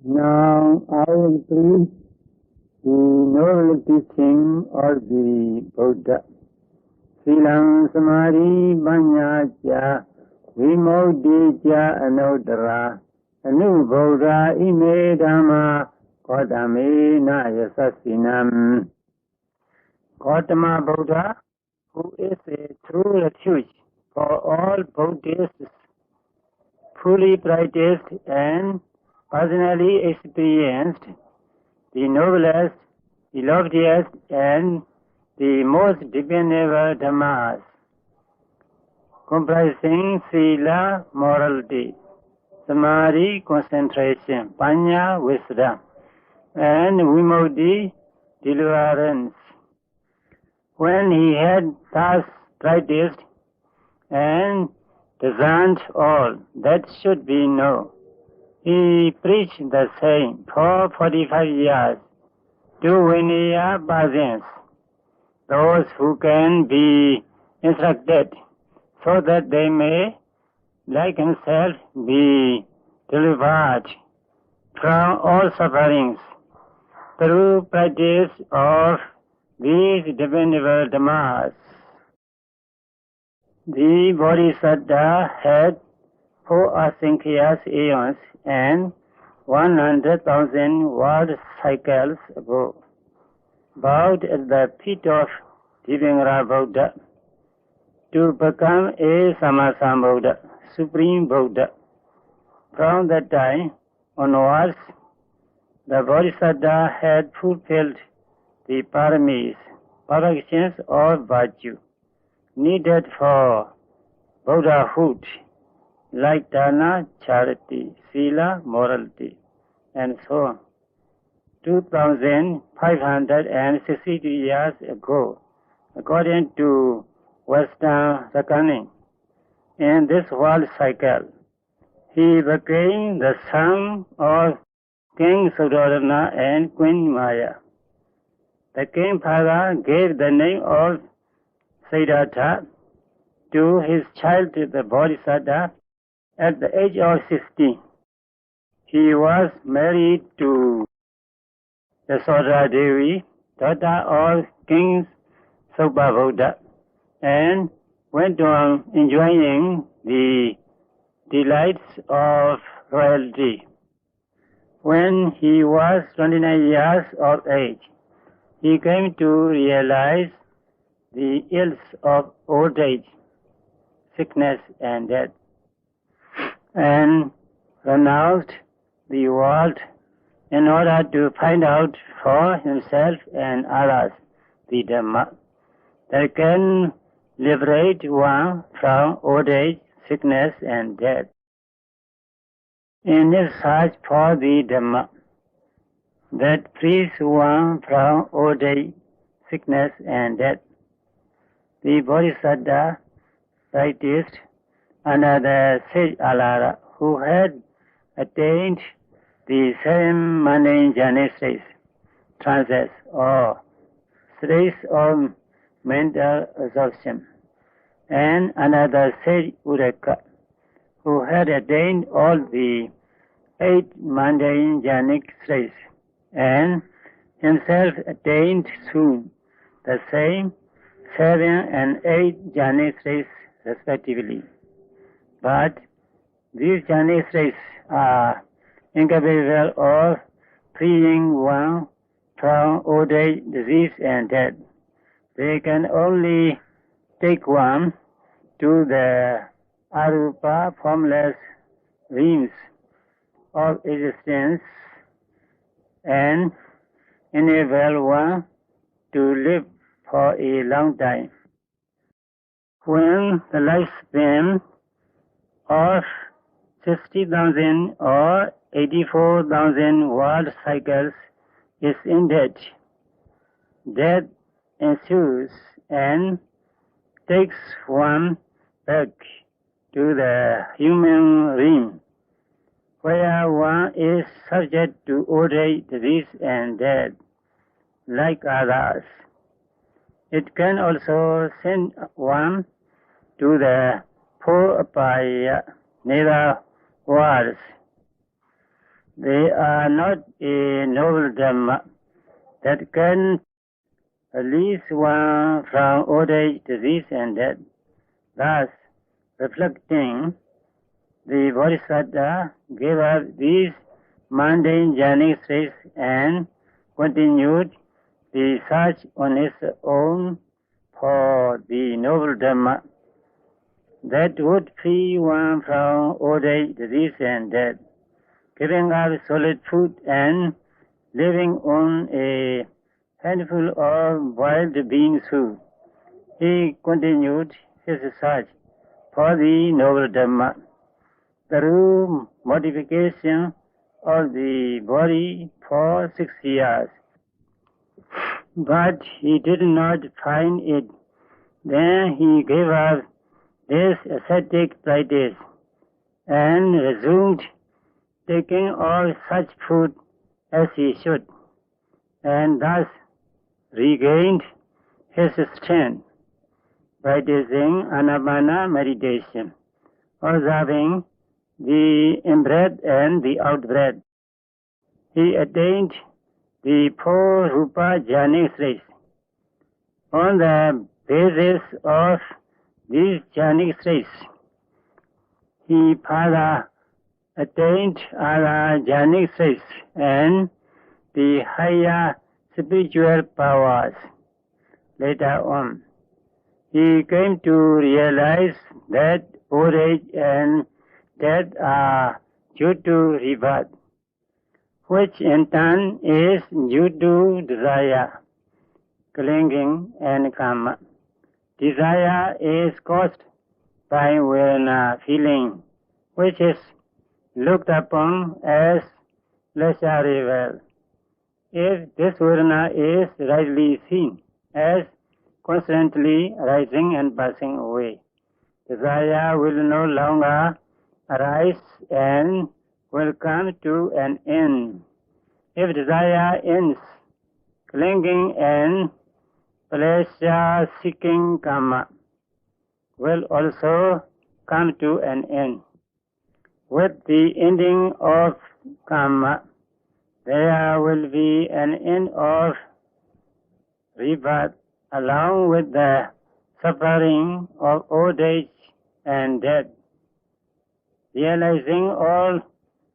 Now I will preach the noble teaching of the Buddha. Silang Samadhi Banyacha Vimodija Anodara Anu Buddha Ime Dhamma Gautame Nayasasinam. Gautama Buddha, who is a true refuge for all Buddhists, fully practiced and personally experienced, the noblest, the loftiest, and the most dependable dhammas, comprising sila, morality, samadhi, concentration, panya, wisdom, and vimukti, deliverance. When he had thus practiced and discerned all that should be known, he preached the same for 45 years to Vinaya persons, those who can be instructed, so that they may, like himself, be delivered from all sufferings through practice of these dependable dhammas. The Bodhisattva had 4 asankhya aeons and 100,000 world cycles ago, bowed at the feet of Divyangara Buddha to become a Sammasambuddha, Supreme Buddha. From that time onwards, the Bodhisattva had fulfilled the paramis, perfections of virtue, needed for Buddhahood, like dana, charity, sila, morality, and so on. 2,562 years ago, according to Western reckoning, in this world cycle, he became the son of King Suddhodana and Queen Maya. The king father gave the name of Sayādaw to his child, the Bodhisattva, at the age of 16. He was married to Yashoda Devi, daughter of King Buddha, and went on enjoying the delights of royalty. When he was 29 years of age, he came to realize the ills of old age, sickness, and death, and renounced the world in order to find out for himself and others the Dhamma that can liberate one from old age, sickness, and death. In his search for the Dhamma that frees one from old age, sickness, and death, the Bodhisattva practiced under the sage Alara, who had attained the 7 mundane jhana states, trances, or states of mental absorption, and another sage Udaka, who had attained all the 8 mundane jhanic states, and himself attained soon the same 7 and 8 jhanic states respectively. But these jhanic states are incapable of freeing one from old age, disease, and death. They can only take one to the arupa, formless realms of existence and enable one to live for a long time. When the lifespan of 60,000 or 84,000 world cycles is ended, death ensues and takes one back to the human realm, where one is subject to old age, disease, and death, like others. It can also send one to the 4 apaya nether worlds, They are not a noble Dhamma that can release one from old age, disease and death. Thus, reflecting, the Bodhisattva gave up these mundane journey states and continued the search on his own for the noble Dhamma that would free one from old age, disease and death. Giving up solid food and living on a handful of boiled bean soup, he continued his search for the noble Dhamma through modification of the body for 6 years. But he did not find it. Then he gave up this ascetic practice and resumed taking all such food as he should, and thus regained his strength, practicing anapana meditation, observing the in-breath and the out-breath. He attained the 4 Rupa jhana states. On the basis of these jhana states, he further attained other jhana states and the higher spiritual powers. Later on, he came to realize that old age and death are due to rebirth, which in turn is due to desire, clinging and karma. Desire is caused by Vedana feeling, which is looked upon as pleasurable. If this Vedana is rightly seen as constantly rising and passing away, desire will no longer arise and will come to an end. If desire ends, clinging and pleasure-seeking karma will also come to an end. With the ending of karma, there will be an end of rebirth along with the suffering of old age and death. Realizing all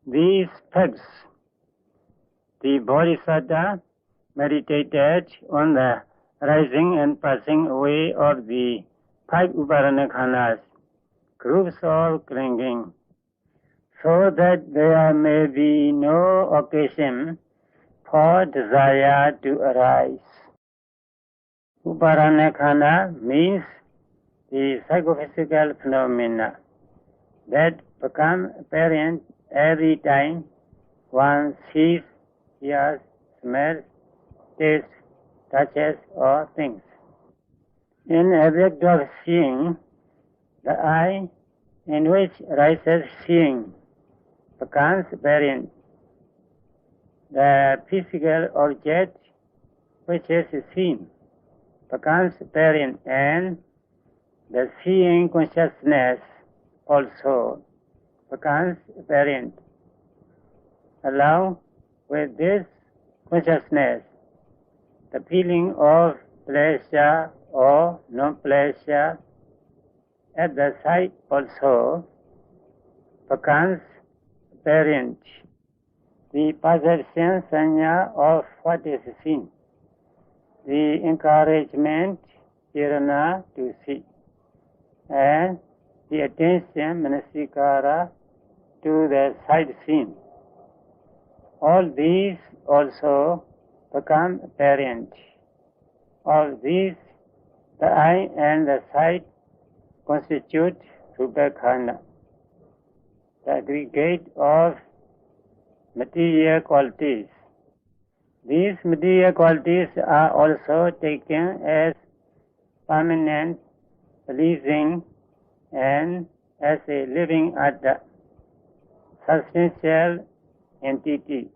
these facts, the Bodhisattva meditated on the rising and passing away of the 5 upadanakhanas, groups of clinging, so that there may be no occasion for desire to arise. Upadanakhana means the psychophysical phenomena that become apparent every time one sees, hears, smells, tastes, touches, or thinks. In object of seeing, the eye in which arises seeing becomes apparent. The physical object which is seen becomes apparent, and the seeing consciousness also becomes apparent. Along with this consciousness, the feeling of pleasure or non-pleasure at the sight also becomes apparent. The perception sanya of what is seen, the encouragement prana to see, and the attention manasikara to the sight seen. All these also become apparent. All these, the eye and the sight, constitute Rupa-khana, the aggregate of material qualities. These material qualities are also taken as permanent, pleasing, and as a living atta, substantial entity,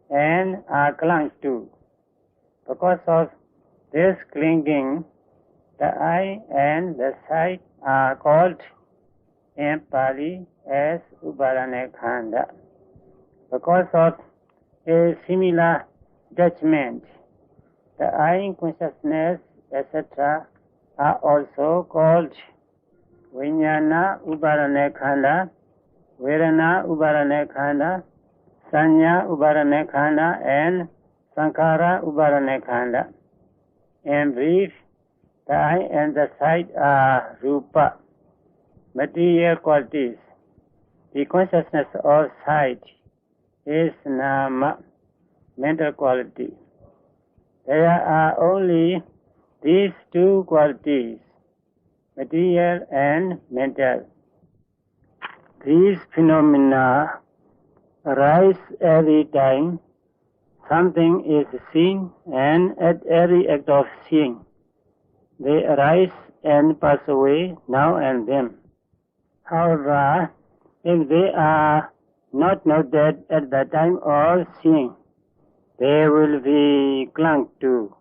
and are clung to. Because of this clinging, the eye and the sight are called in Pali as Upadanakhanda. Because of a similar attachment, the I consciousness, etc., are also called Vijnana Uparane Khanda, Vedana Uparane Khanda, Sanya Uparane Khanda, and Sankhara Uparane Khanda. In brief, the I and the sight are Rupa, material qualities. The consciousness of sight is Nama, mental quality. There are only these two qualities, material and mental. These phenomena arise every time something is seen, and at every act of seeing. They arise and pass away now and then. However, if they are not noted at the time of seeing, they will be clung to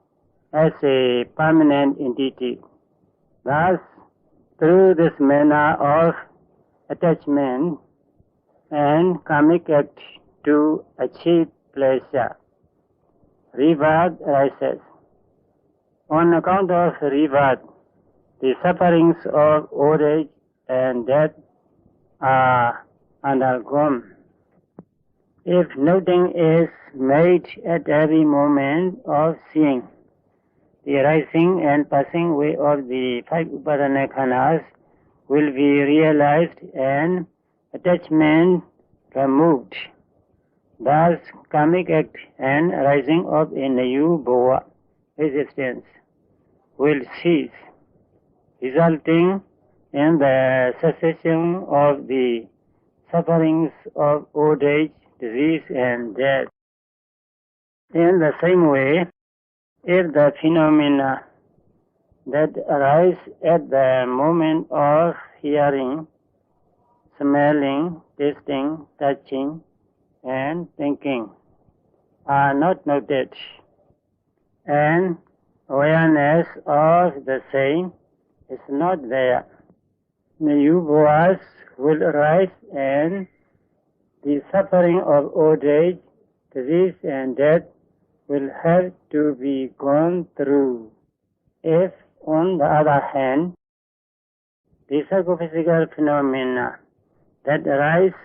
as a permanent entity. Thus, through this manner of attachment and karmic act to achieve pleasure, rebirth arises. On account of rebirth, the sufferings of old age and death are undergone. If noting is made at every moment of seeing, the rising and passing away of the five upadana khandas will be realized and attachment removed. Thus, karmic act and rising of a new bhava existence will cease, resulting in the cessation of the sufferings of old age, disease, and death. In the same way, if the phenomena that arise at the moment of hearing, smelling, tasting, touching, and thinking are not noted, and awareness of the same is not there, new bhavas will arise and the suffering of old age, disease, and death will have to be gone through. If, on the other hand, the psychophysical phenomena that arise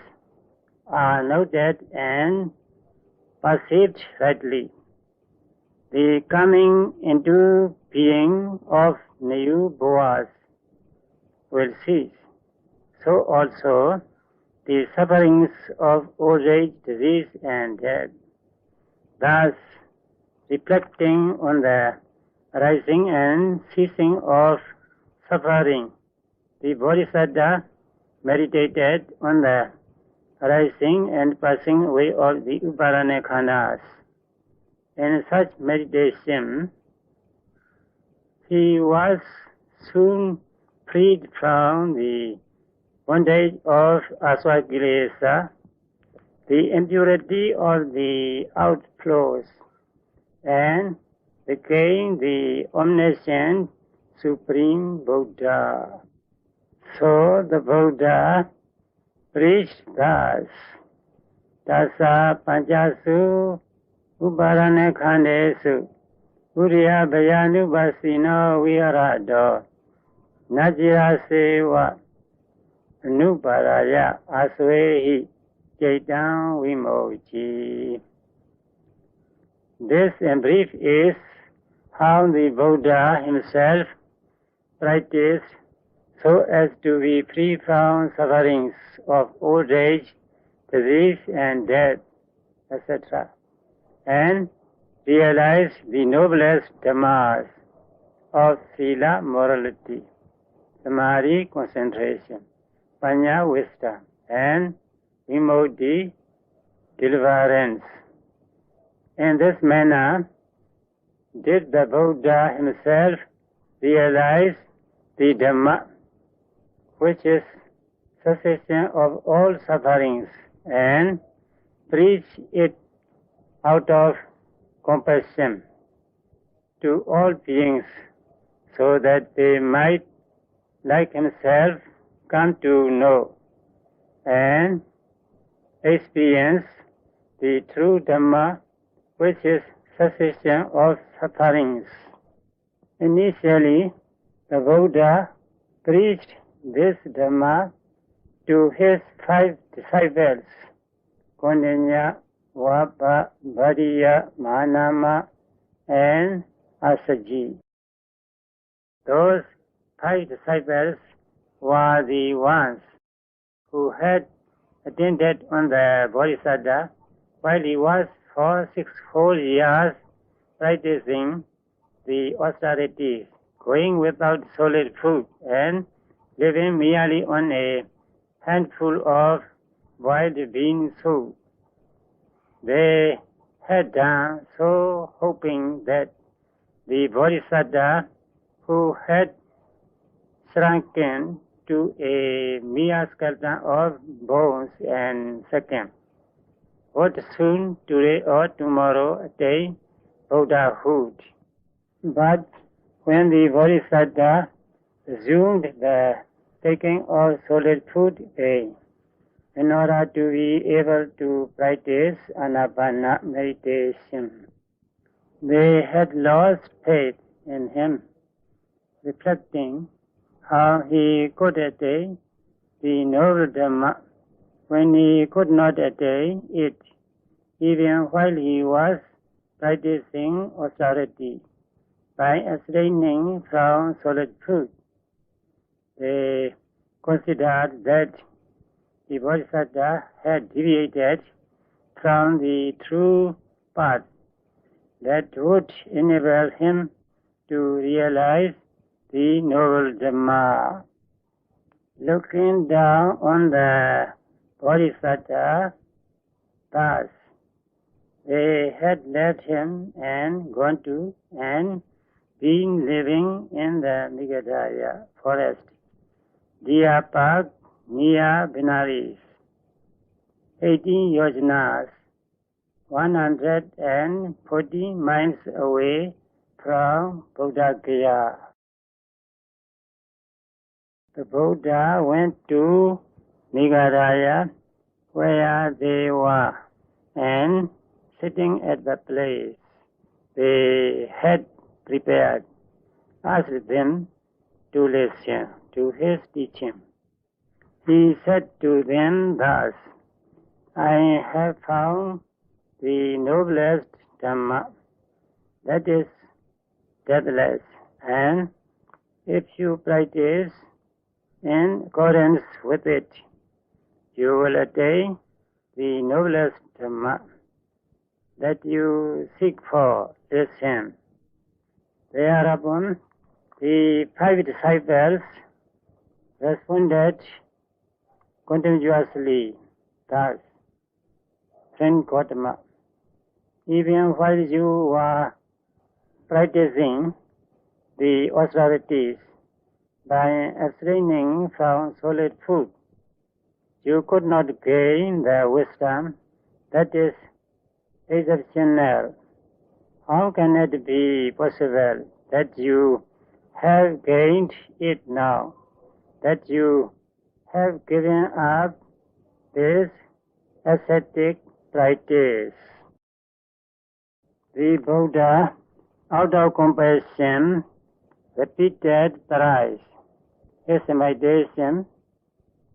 are noted and perceived rightly, the coming into being of new bhavas will cease. So also the sufferings of old age, disease, and death. Thus, reflecting on the arising and ceasing of suffering, the Bodhisattva meditated on the arising and passing away of the uparane khandas. In such meditation, he was soon freed from the bondage of asvakilesa, the impurity of the outflows, and became the omniscient Supreme Buddha. So the Buddha preached thus: Tassa panchasu uparane khandesu uriya bhayanu vasino viharado najira seva anuparaya asvehi chaitam vimochi. This in brief is how the Buddha himself practiced so as to be free from sufferings of old age, disease, and death, etc., and realize the noblest dhammas of sila, morality, samadhi, concentration, panya, wisdom, and vimukti, deliverance. In this manner, did the Buddha himself realize the Dhamma, which is cessation of all sufferings, and preach it out of compassion to all beings, so that they might, like himself, come to know and experience the true Dhamma, which is cessation of sufferings. Initially, the Buddha preached this Dhamma to his 5 disciples, Kondinya, Vapa, Bhariya, Manama, and Asaji. Those 5 disciples were the ones who had attended on the Bodhisattva while he was for 6 whole years practicing the austerities, going without solid food and living merely on a handful of boiled bean soup. They had done so hoping that the Bodhisattva, who had shrunken to a mere skeleton of bones and seconds, would soon, today or tomorrow, attain Buddhahood. But when the Bodhisattva resumed the taking of solid food again, in order to be able to practice Anapana meditation, they had lost faith in him, reflecting how he could attain the noble Dhamma when he could not attain it, even while he was practicing austerity by abstaining from solid food. They considered that the Bodhisattva had deviated from the true path that would enable him to realize the noble Dhamma. Looking down on the Bodhisattva, thus they had left him and gone to and been living in the Meghalaya forest, Deer Park, near Benares, 18 yojanas, 140 miles away from Bodh Gaya. The Buddha went to Meghalaya, where they were, and sitting at the place they had prepared, asked them to listen to his teaching. He said to them thus, I have found the noblest Dhamma, that is deathless, and if you practice in accordance with it, you will attain the noblest Dhamma that you seek for. Listen. Thereupon, the 5 disciples responded continuously thus, Friend Gautama, even while you were practicing the austerities by abstaining from solid food, you could not gain the wisdom that is exceptional. How can it be possible that you have gained it now, that you have given up this ascetic practice? The Buddha, out of compassion, repeated thrice his invitation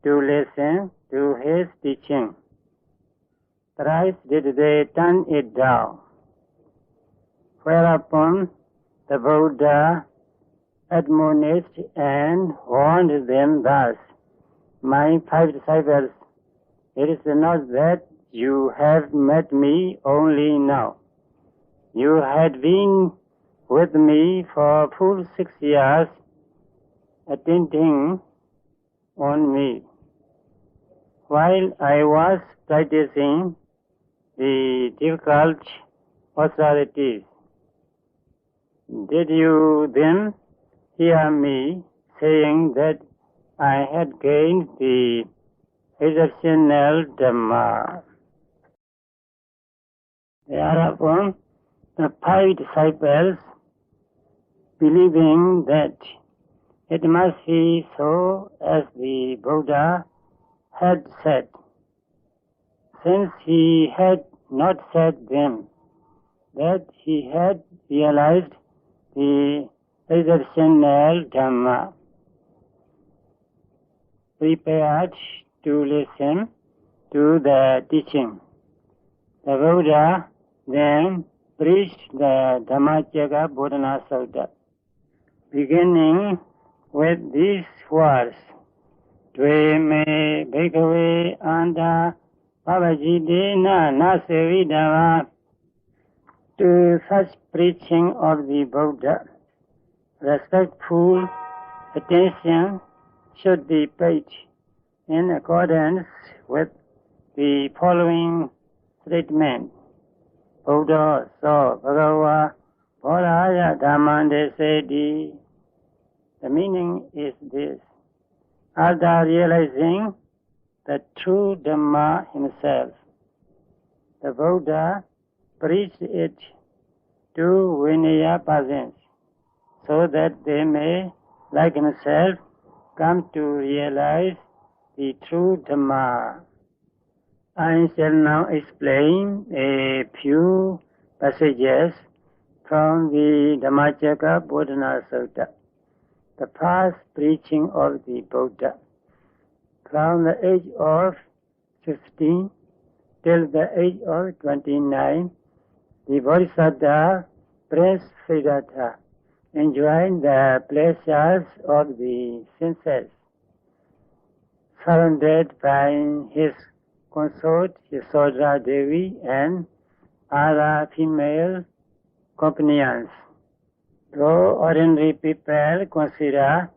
to listen to his teaching. Thrice did they turn it down, whereupon the Buddha admonished and warned them thus, My 5 disciples, it is not that you have met me only now. You had been with me for full 6 years, attending on me, while I was practicing the difficult austerities. Did you then hear me saying that I had gained the exceptional Dhamma? Thereupon, the 5 disciples, believing that it must be so as the Buddha had said, since he had not said then that he had realized the exceptional Dhamma, prepared to listen to the teaching. The Buddha then preached the Dhammacakka Bodhana Sutta, beginning with these words, Dve me bhikkhave anta pavajidena nasevidava. To such preaching of the Buddha, respectful attention should be paid in accordance with the following statement. Buddha so bhagava bodhaya dhammande seti. The meaning is this. After realizing the true Dhamma himself, the Buddha preached it to Vinaya persons, so that they may, like himself, come to realize the true Dhamma. I shall now explain a few passages from the Dhammacakka Bodhana Sutta, the first preaching of the Buddha. From the age of 16 till the age of 29, the Bodhisattva Prince Siddhartha enjoyed the pleasures of the senses, surrounded by his consort Yasodhara Devi and other female companions. Though ordinary people consider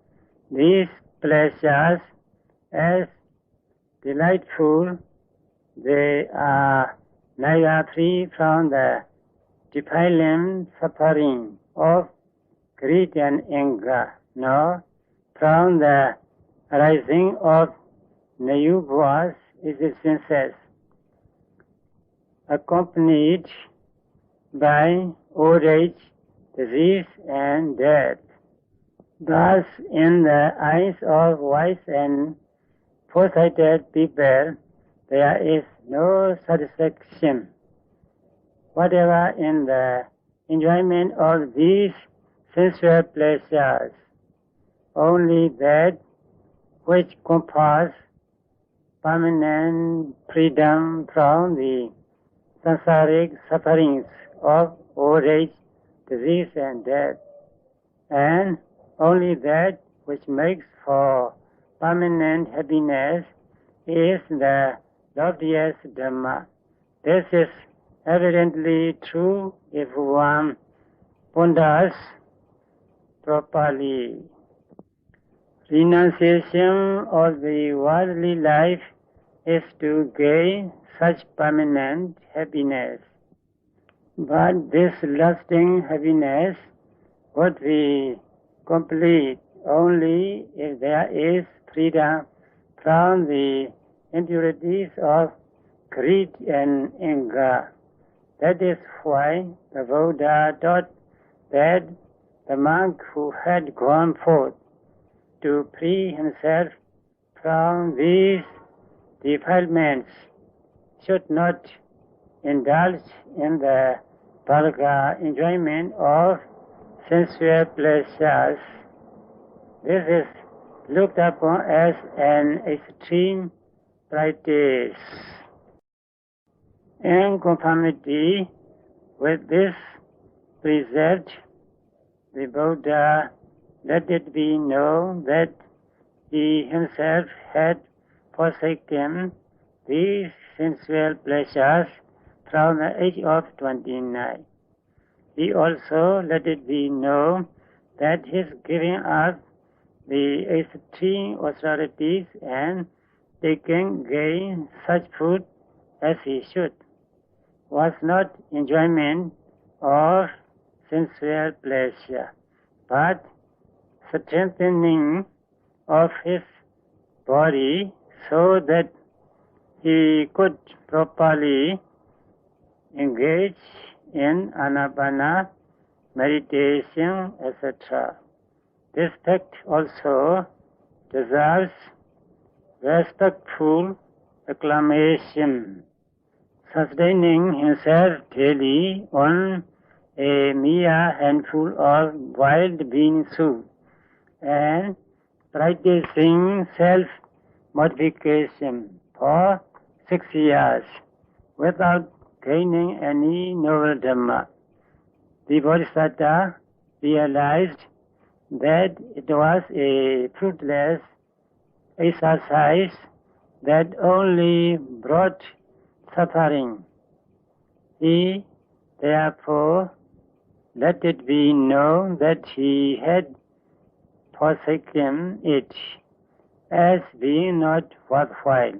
these pleasures as delightful, they are neither free from the defiling suffering of greed and anger, nor from the arising of nayubhas existences, accompanied by old age, disease, and death. Thus, in the eyes of wise and foresighted people, there is no satisfaction whatever in the enjoyment of these sensual pleasures. Only that which confers permanent freedom from the samsaric sufferings of old age, disease, and death, and only that which makes for permanent happiness is the loftiest Dhamma. This is evidently true if one ponders properly. Renunciation of the worldly life is to gain such permanent happiness. But this lasting happiness would be complete only if there is freedom from the impurities of greed and anger. That is why the Buddha taught that the monk who had gone forth to free himself from these defilements should not indulge in the vulgar enjoyment of sensual pleasures. This is looked upon as an extreme practice. In conformity with this precept, the Buddha let it be known that he himself had forsaken these sensual pleasures from the age of 29. He also let it be known that his giving up the extreme austerities and taking gain such food as he should was not enjoyment of sensual pleasure, but strengthening of his body so that he could properly engage in anapana, meditation, etc. This fact also deserves respectful acclamation. sustaining himself daily on a mere handful of boiled bean soup and practicing self-modification for 6 years without gaining any novel Dhamma. The Bodhisattva realized that it was a fruitless exercise that only brought suffering. He therefore let it be known that he had forsaken it as being not worthwhile.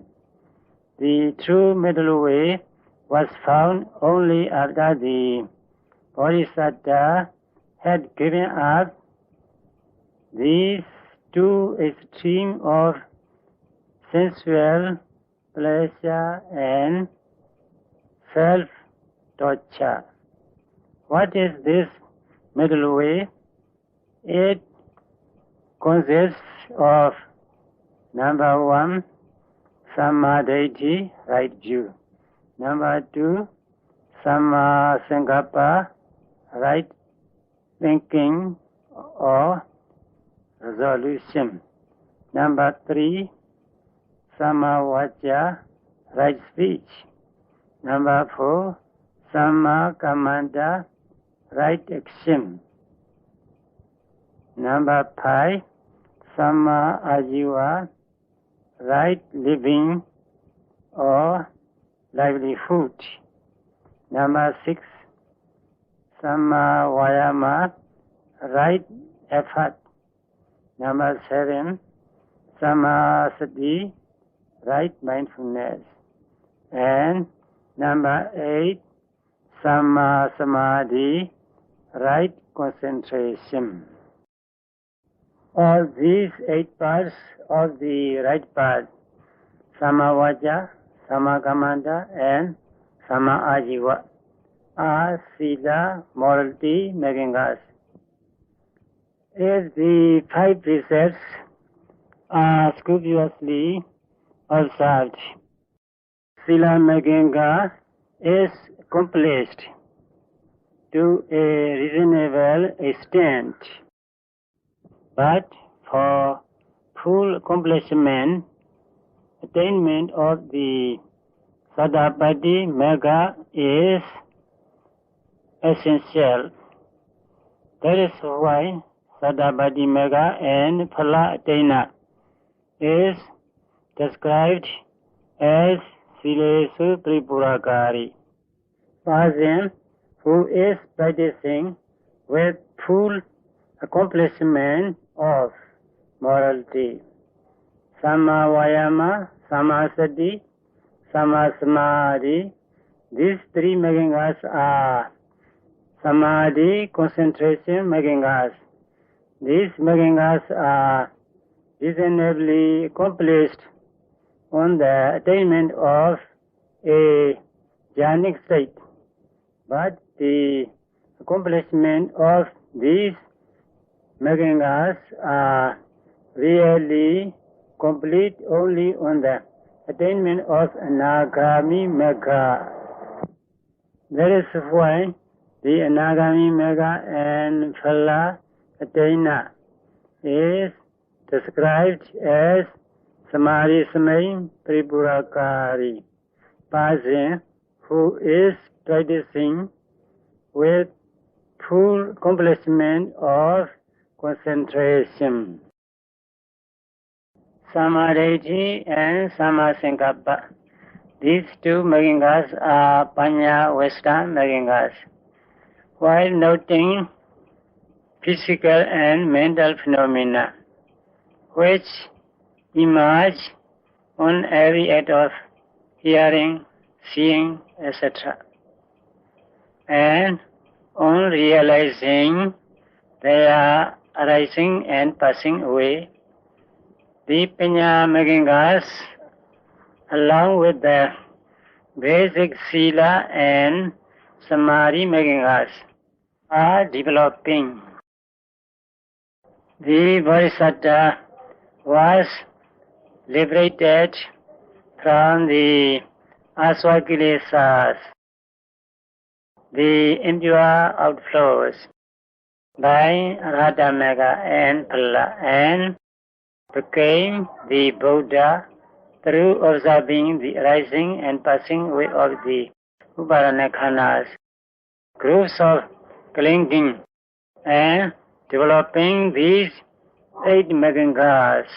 The true middle way was found only after the Bodhisattva had given up these two extremes of sensual pleasure and self-torture. What is this middle way? It consists of number 1, Samadhi, right view. Number 2, Samma Sankappa, right thinking or resolution. Number 3, Samma Vaca, right speech. Number 4, Samma Kammanta, right action. Number 5, Samma Ajiva, right living or livelihood. Number 6, Samma Vayama, right effort. Number 7, Samma Sati, right mindfulness. And number 8, Samma Samadhi, right concentration. All these 8 parts of the right path, Samma Vaca, Samma Kammanta and Samma Ajiva, are Sila, morality, making us. If the 5 precepts are scrupulously observed, Sila Maganga is accomplished to a reasonable extent. But for full accomplishment, attainment of the Sadapati Magga is essential. That is why Sadapati Magga and Phala Attaina is described as Silesu Tripurakari. Person who is practicing with full accomplishment of morality, Samma Vayama, Samma Sati, Samma Samadhi, these 3 making us are Samadhi, concentration, making us. These making us are reasonably accomplished on the attainment of a jhanic state. But the accomplishment of these making us are really complete only on the attainment of Anagami Magga. That is why the Anagami Magga and Phala Attaina is described as Samadhi Samay Tripurakari, person who is practicing with full accomplishment of concentration. Samadhi and Samma Sankappa. These 2 making us are Panya wisdom making us. While noting physical and mental phenomena which emerge on every act of hearing, seeing, etc. and on realizing they are arising and passing away, the Panya making us, along with the basic Sila and Samadhi making us, are developing. The Bodhisattva was liberated from the aswakilesas, the impure outflows by Radhamega and Pala, and became the Buddha through observing the rising and passing away of the Uparana khanas, groups of clinging, and developing these 8 Magangas.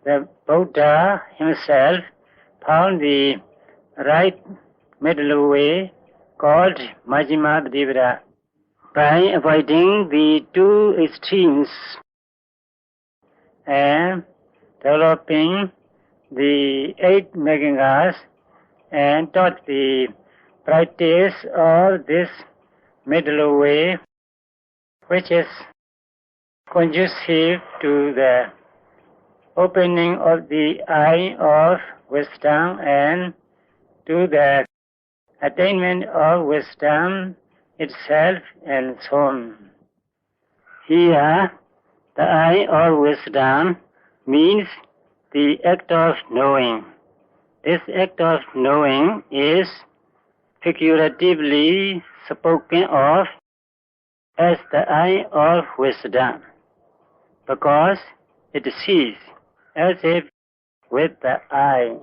The Buddha himself found the right middle way called Majjhima Patipata by avoiding the 2 extremes and developing the 8 Magangas, and taught the practice of this middle way, which is conducive to the opening of the eye of wisdom and to the attainment of wisdom itself, and so on. Here, the eye of wisdom means the act of knowing. This act of knowing is figuratively spoken of as the eye of wisdom, because it sees as if with the eye.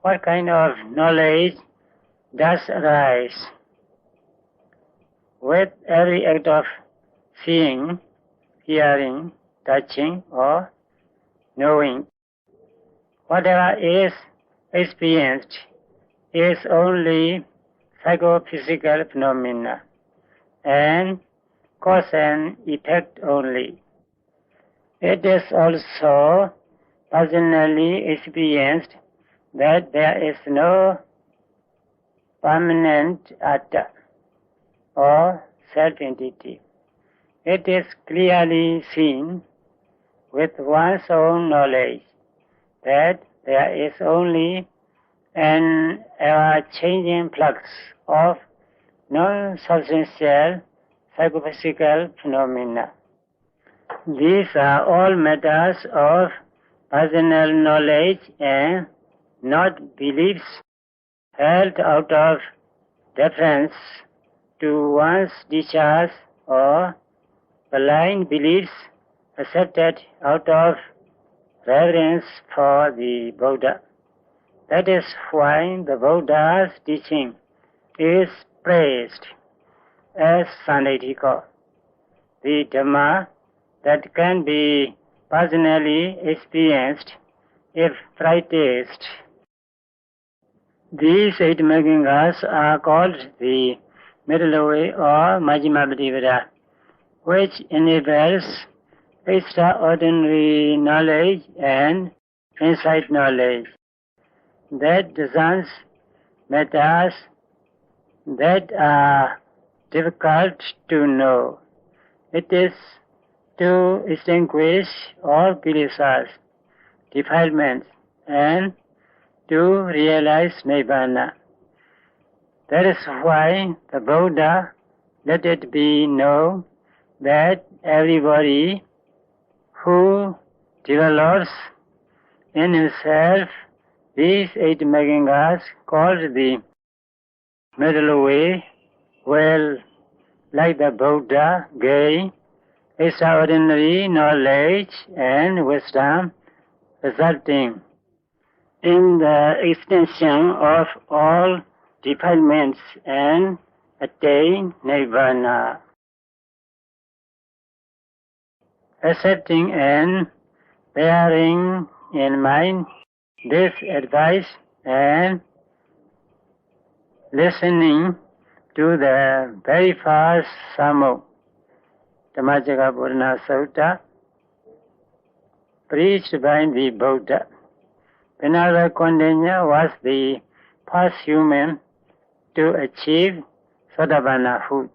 What kind of knowledge does arise with every act of seeing, hearing, touching, or knowing? Whatever is experienced is only psychophysical phenomena and cause and effect only. It is also personally experienced that there is no permanent atta or self-entity. It is clearly seen with one's own knowledge that there is only an ever-changing flux of non-substantial psychophysical phenomena. These are all matters of personal knowledge and not beliefs held out of deference to one's teachers or blind beliefs accepted out of reverence for the Buddha. That is why the Buddha's teaching is praised as Sandaithika, the Dhamma that can be personally experienced if practiced. These 8 Magangas are called the middle way or Majjhima Patipata, which enables extraordinary knowledge and insight knowledge that discerns matters that are difficult to know. It is to extinguish all kilesas, defilements, and to realize Nibbana. That is why the Buddha let it be known that everybody who develops in himself these 8 Magangas called the middle way will, like the Buddha, gain extraordinary knowledge and wisdom, resulting in the extinction of all defilements and attain Nibbana. Accepting and bearing in mind this advice and listening to the very first Sammo, Dhammacakka Purana Sutta, preached by the Buddha. Venerable Kondinya was the first human to achieve Sotapannahood,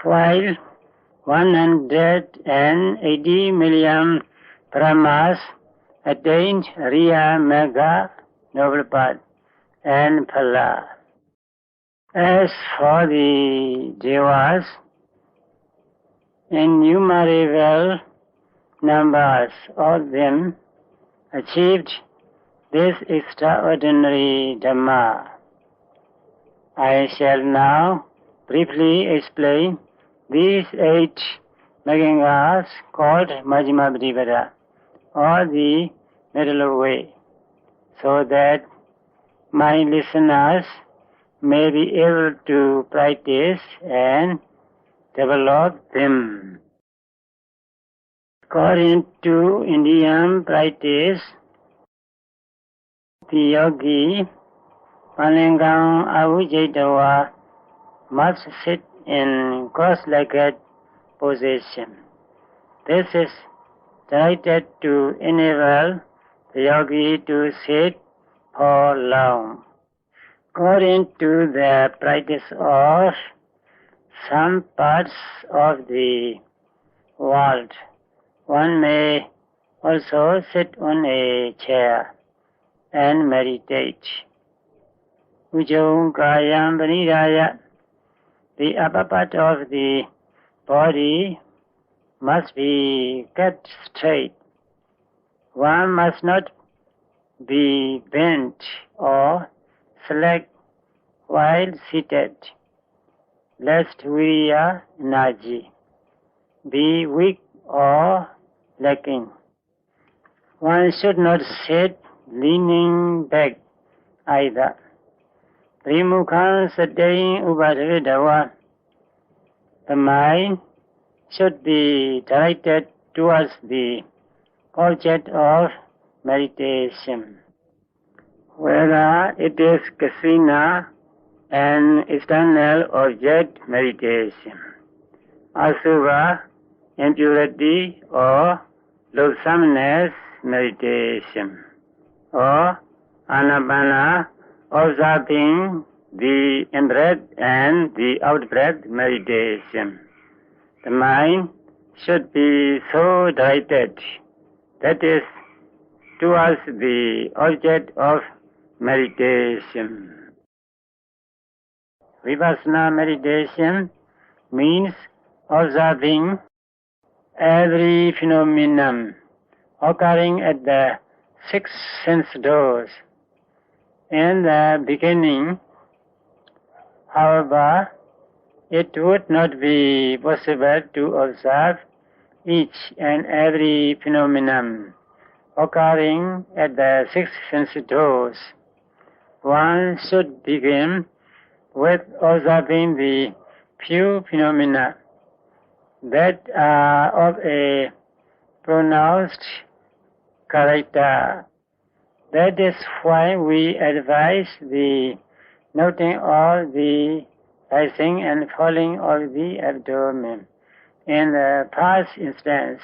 while 180 million Brahmas attained Riya, Magga, Noble Path, and Phala. As for the Devas, innumerable numbers of them achieved this extraordinary Dhamma. I shall now briefly explain these 8 Magangas called Majjhima Pratipada, or the middle way, so that my listeners may be able to practice and develop them. According to Indian practice, the yogi Palingam Avujjhitawa must sit in cross-legged position. This is directed to enable the yogi to sit for long. According to the practice of some parts of the world, one may also sit on a chair and meditate. Ujjham kayam panidaya, the upper part of the body must be kept straight. One must not be bent or slack while seated, lest virya energy be weak or lacking. One should not sit leaning back either. Trimukhaṁ sattvaṁ upadavitava. The mind should be directed towards the object of meditation. Whether it is kasina, an external object meditation, asubha, impurity or loathsomeness meditation, or anapana, observing the in-breath and the out-breath meditation. The mind should be so directed, that is, towards the object of meditation. Vipassana meditation means observing every phenomenon occurring at the 6 sense doors. In the beginning, however, it would not be possible to observe each and every phenomenon occurring at the 6 sense doors. One should begin with observing the few phenomena that are of a pronounced character. That is why we advise the noting of the rising and falling of the abdomen. In the first instance,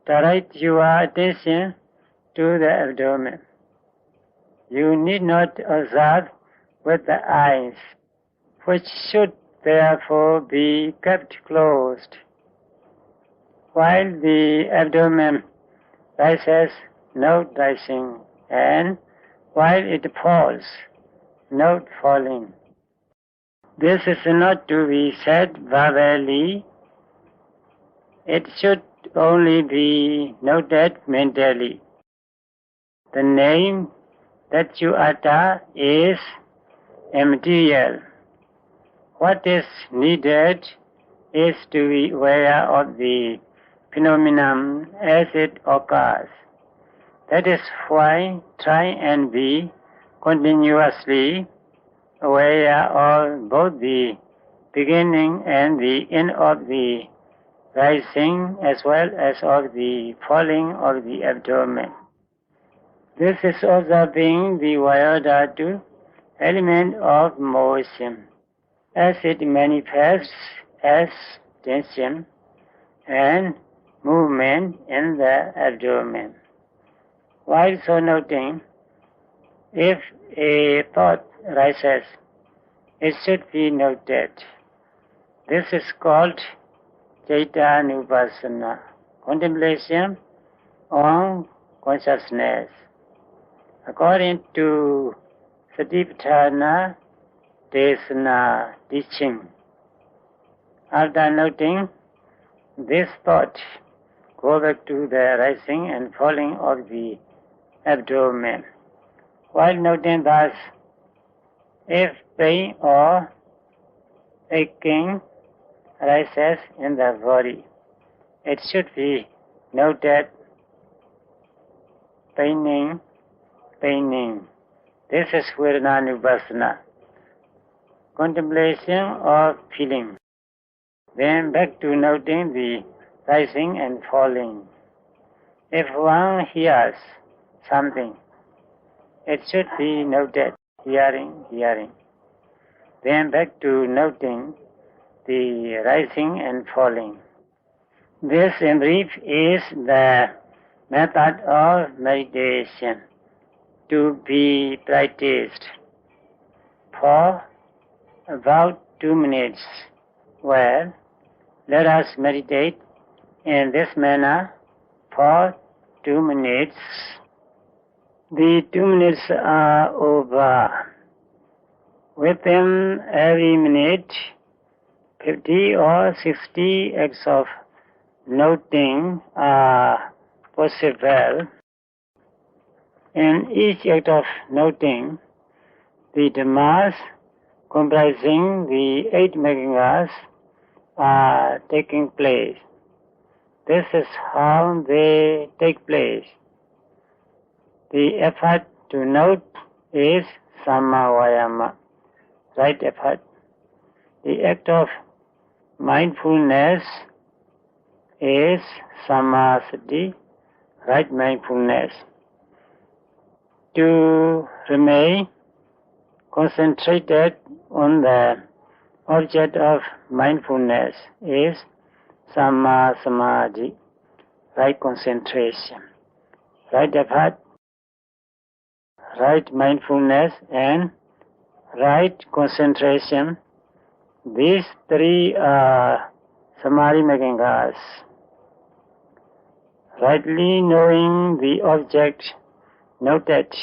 direct your attention to the abdomen. You need not observe with the eyes, which should therefore be kept closed. While the abdomen rises, note rising, and while it falls, note falling. This is not to be said verbally. It should only be noted mentally. The name that you utter is immaterial. What is needed is to be aware of the phenomenon as it occurs. That is why try and be continuously aware of both the beginning and the end of the rising as well as of the falling of the abdomen. This is observing the Vayodhatu element of motion as it manifests as tension and movement in the abdomen. While so noting, if a thought rises, it should be noted. This is called Caitanupassana, contemplation on consciousness. According to Satipatthana Desana teaching, after noting this thought, go back to the rising and falling of the abdomen. While noting thus, if pain or aching arises in the body, it should be noted paining. This is Vedananupassana, contemplation of feeling. Then back to noting the rising and falling. If one hears something, it should be noted, hearing. Then back to noting the rising and falling. This in brief is the method of meditation to be practiced for about 2 minutes. Well, let us meditate in this manner for 2 minutes. The 2 minutes are over. Within every minute, 50 or 60 acts of noting are possible. In each act of noting, the Dhammas comprising the 8 Megangas are taking place. This is how they take place. The effort to note is Sammavayama, right effort. The act of mindfulness is Sammasati, right mindfulness. To remain concentrated on the object of mindfulness is Samma Samadhi, right concentration, right effort, right mindfulness and right concentration. These 3 are Samadhi Megangas. Rightly knowing the object noted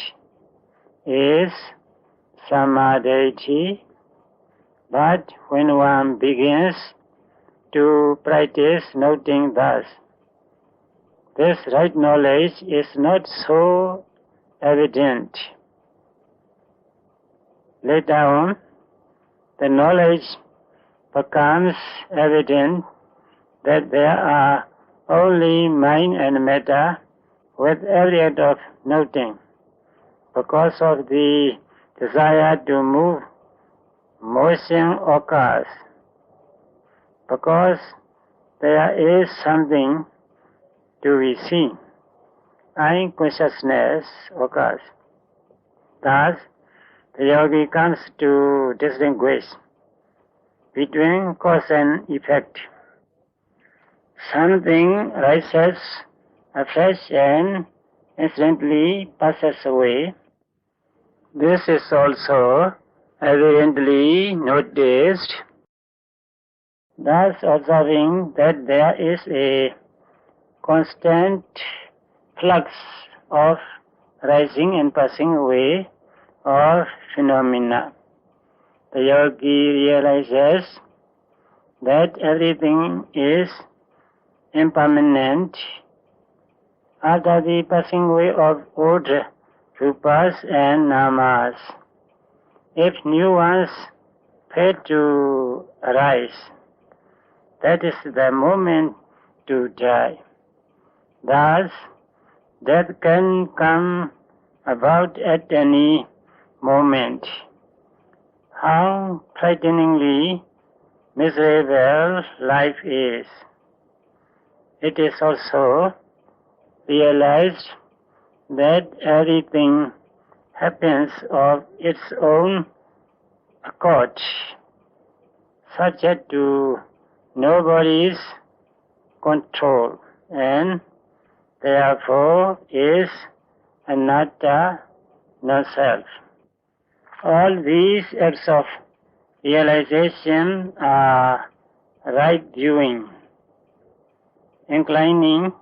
is Samadhi, but when one begins to practice noting thus, this right knowledge is not so evident. Later on, the knowledge becomes evident that there are only mind and matter with every act of noting. Because of the desire to move, motion occurs. Because there is something to be seen, eye consciousness occurs. Thus, the yogi comes to distinguish between cause and effect. Something rises afresh and instantly passes away. This is also evidently noticed. Thus observing that there is a constant flux of rising and passing away of phenomena, the yogi realizes that everything is impermanent. After the passing away of old rupas and namas, if new ones fail to arise, that is the moment to die. Thus, death can come about at any moment. How frighteningly miserable life is. It is also realized that everything happens of its own accord, subject to nobody's control, and therefore is anatta, no self. All these acts of realization are right viewing. Inclining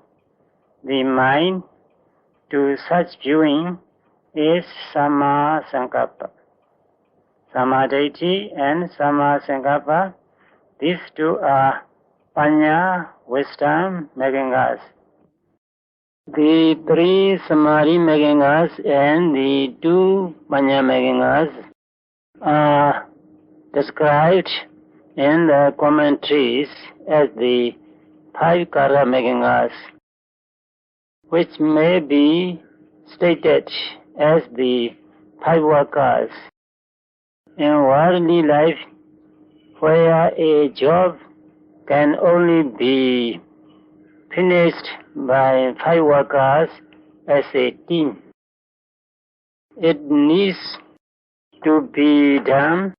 the mind to such viewing is Samma Sankappa. Samadhi and Samma Sankappa, these 2 are Panya, wisdom, Megangas. The three Samadhi making us and the two Panya making us are described in the commentaries as the five Kara making us, which may be stated as the five workers. In worldly life, where a job can only be finished by five workers as a team, it needs to be done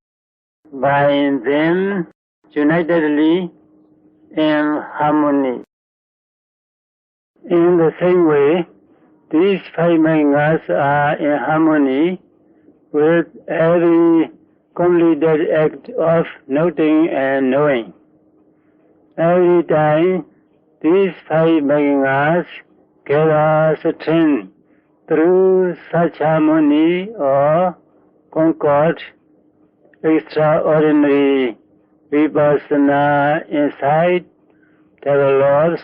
by them unitedly in harmony. In the same way, these five mangas are in harmony with every completed act of noting and knowing. Every time these five mangas gather strength through such harmony or concord, extraordinary vipassana insight develops.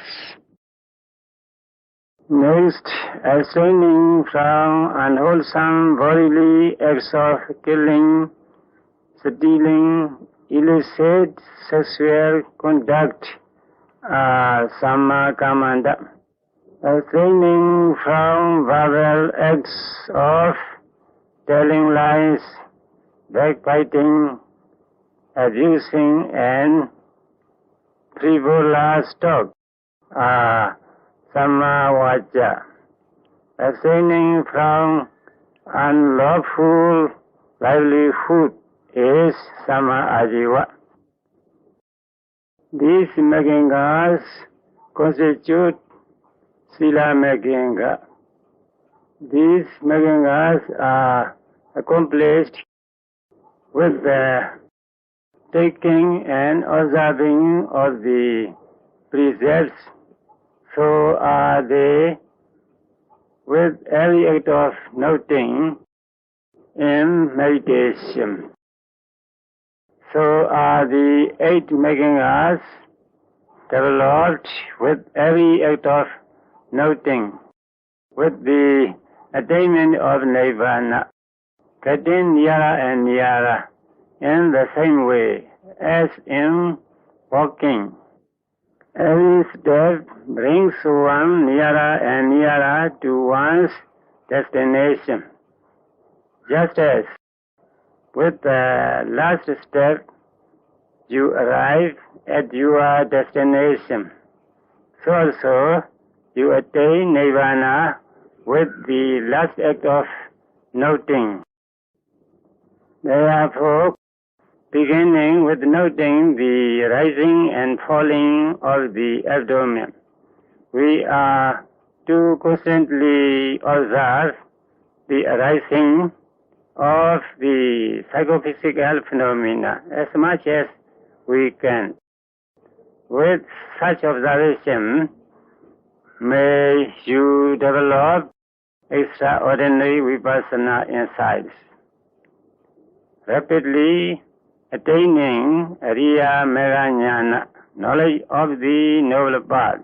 Next, abstaining from unwholesome bodily acts of killing, stealing, illicit sexual conduct, samma kamanda. Abstaining from verbal acts of telling lies, backbiting, abusing, and frivolous talk, samma vaca. Abstaining from unlawful livelihood is samma ajiva. These magangas constitute sila maganga. These magangas are accomplished with the taking and observing of the precepts. So are they with every act of noting in meditation. So are the eight magangas developed with every act of noting, with the attainment of Nirvana, getting nearer and nearer in the same way as in walking. Every step brings one nearer and nearer to one's destination. Just as with the last step you arrive at your destination, so also you attain Nirvana with the last act of noting. Therefore, beginning with noting the rising and falling of the abdomen, we are to constantly observe the arising of the psychophysical phenomena as much as we can. With such observation, may you develop extraordinary vipassana insights, rapidly attaining Ariya Mega Jnana, knowledge of the noble path,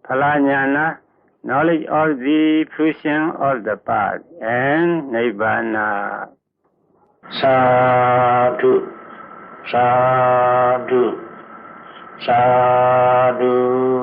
Phala Jnana, knowledge of the fruition of the path, and Nibbana. Sadhu, sadhu, sadhu.